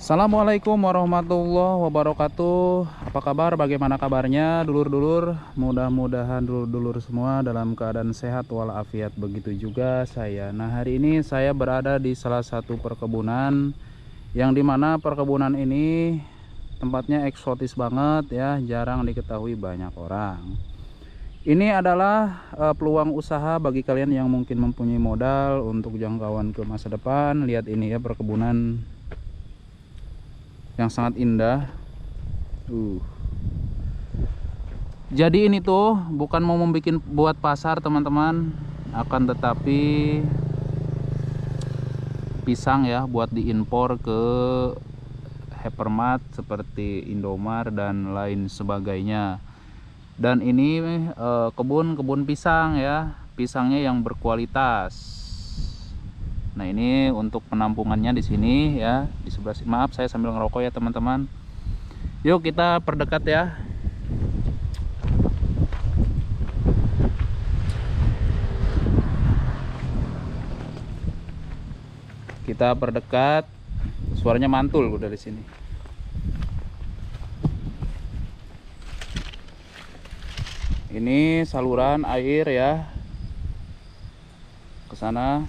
Assalamualaikum warahmatullahi wabarakatuh. Apa kabar? Bagaimana kabarnya dulur-dulur? Mudah-mudahan dulur-dulur semua dalam keadaan sehat walafiat. Begitu juga saya. Nah, hari ini saya berada di salah satu perkebunan yang dimana perkebunan ini tempatnya eksotis banget ya, jarang diketahui banyak orang. Ini adalah peluang usaha bagi kalian yang mungkin mempunyai modal untuk jangkauan ke masa depan. Lihat ini ya, perkebunan yang sangat indah. Jadi ini tuh bukan mau membuat buat pasar teman-teman, akan tetapi pisang ya buat diimpor ke hypermart seperti Indomart dan lain sebagainya. Dan ini kebun pisang ya, pisangnya yang berkualitas. Nah, ini untuk penampungannya di sini ya, di sebelah sini. Maaf saya sambil ngerokok ya teman-teman. Yuk kita perdekat ya. Kita perdekat. Suaranya mantul dari sini. Ini saluran air ya. Ke sana.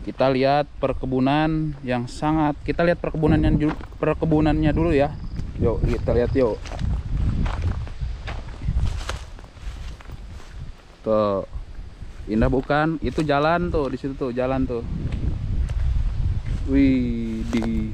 Kita lihat perkebunan yang sangat, kita lihat perkebunannya dulu ya. Yuk kita lihat yuk. Tuh, indah bukan? Itu jalan tuh, di situ tuh jalan tuh. Wih, di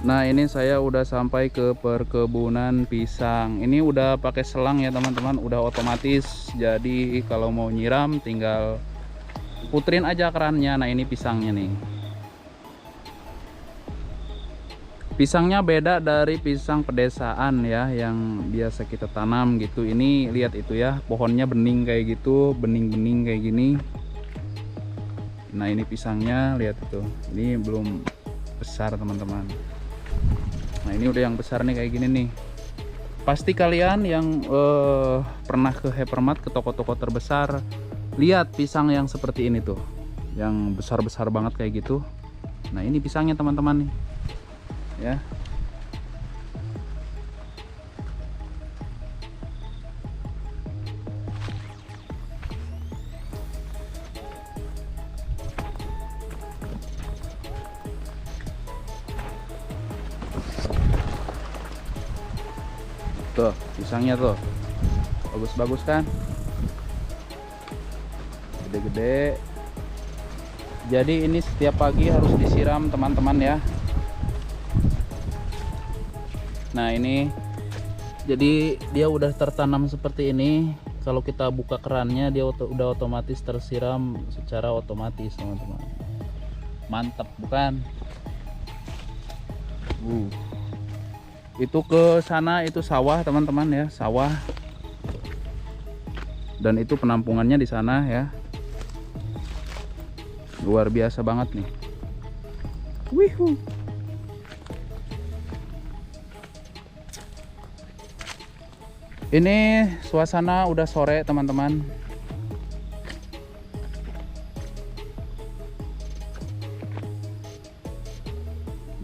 Nah, ini saya udah sampai ke perkebunan pisang. Ini udah pakai selang ya teman-teman, udah otomatis. Jadi kalau mau nyiram tinggal puterin aja kerannya. Nah, ini pisangnya nih. Pisangnya beda dari pisang pedesaan ya, yang biasa kita tanam gitu. Ini lihat itu ya, pohonnya bening kayak gitu, bening-bening kayak gini. Nah, ini pisangnya lihat itu. Ini belum besar teman-teman. Nah, ini udah yang besar nih kayak gini nih. Pasti kalian yang pernah ke hypermart, ke toko-toko terbesar, lihat pisang yang seperti ini tuh, yang besar-besar banget kayak gitu. Nah, ini pisangnya teman-teman nih ya. Tuh pisangnya tuh bagus-bagus kan, gede-gede. Jadi ini setiap pagi harus disiram teman-teman ya. Nah, ini jadi dia udah tertanam seperti ini. Kalau kita buka kerannya dia udah otomatis tersiram secara otomatis teman-teman. Mantap bukan? Itu ke sana itu sawah teman-teman ya, sawah. Dan itu penampungannya di sana ya. Luar biasa banget nih. Wihu. Ini suasana udah sore teman-teman.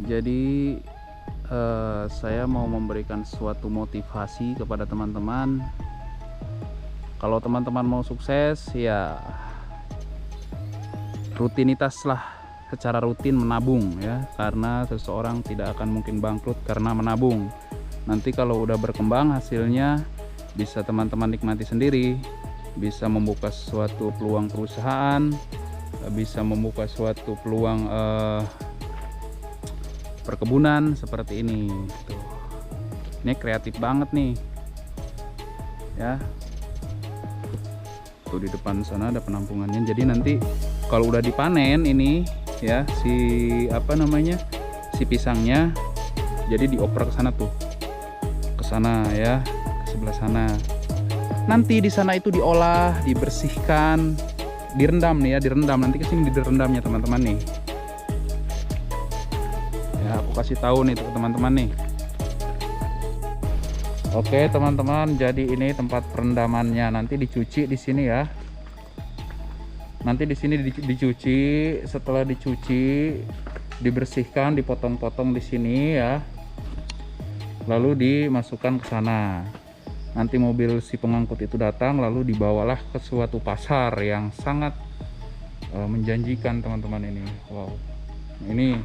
Jadi saya mau memberikan suatu motivasi kepada teman-teman. Kalau teman-teman mau sukses ya rutinitas lah, secara rutin menabung ya, karena seseorang tidak akan mungkin bangkrut karena menabung. Nanti kalau udah berkembang hasilnya bisa teman-teman nikmati sendiri, bisa membuka suatu peluang perusahaan, bisa membuka suatu peluang perkebunan seperti ini. Tuh. Ini kreatif banget nih ya. Tuh di depan sana ada penampungannya. Jadi nanti kalau udah dipanen ini ya si pisangnya, jadi dioper ke sana tuh, ke sana ya, ke sebelah sana. Nanti di sana itu diolah, dibersihkan, direndam nih ya, direndam. Nanti kesini direndamnya teman-teman nih. Ya aku kasih tahu nih ke teman-teman nih. Oke teman-teman, jadi ini tempat perendamannya. Nanti dicuci di sini ya. Nanti di sini dicuci. Setelah dicuci, dibersihkan, dipotong-potong di sini ya. Lalu dimasukkan ke sana. Nanti mobil si pengangkut itu datang, lalu dibawalah ke suatu pasar yang sangat menjanjikan teman-teman ini. Wow, ini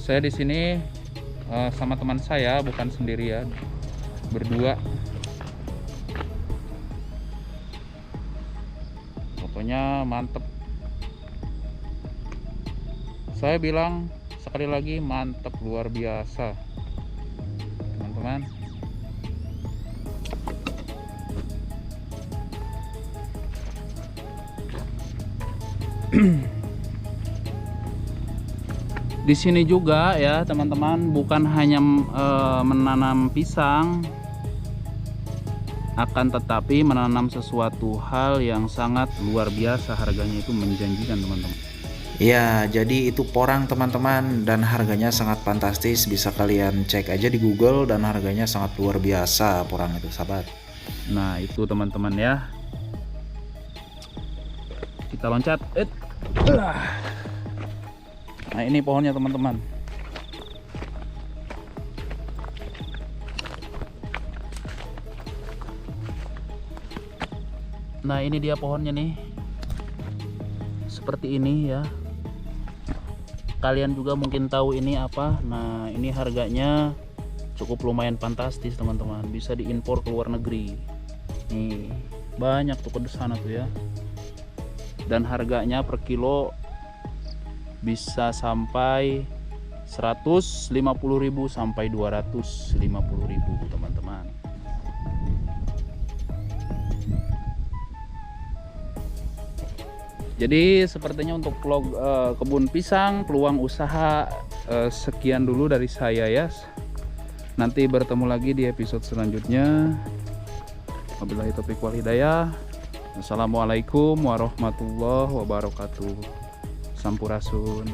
saya di sini sama teman saya, bukan sendirian, berdua. Pokoknya mantep. Saya bilang sekali lagi mantep, luar biasa teman-teman. Di sini juga ya teman-teman, bukan hanya menanam pisang, akan tetapi menanam sesuatu hal yang sangat luar biasa, harganya itu menjanjikan teman-teman. Ya, jadi itu porang teman-teman, dan harganya sangat fantastis. Bisa kalian cek aja di Google, dan harganya sangat luar biasa porang itu, sahabat. Nah itu teman-teman ya, kita loncat. Nah ini pohonnya teman-teman. Nah ini dia pohonnya nih, seperti ini ya. Kalian juga mungkin tahu ini apa. Nah ini harganya cukup lumayan fantastis teman-teman, bisa diimpor ke luar negeri. Nih banyak tuh ke sana tuh ya. Dan harganya per kilo bisa sampai 150.000 sampai 250.000 teman-teman. Jadi sepertinya untuk vlog kebun pisang, peluang usaha, sekian dulu dari saya ya. Nanti bertemu lagi di episode selanjutnya. Wabillahi taufiq wal hidayah. Assalamualaikum warahmatullahi wabarakatuh. Sampurasun.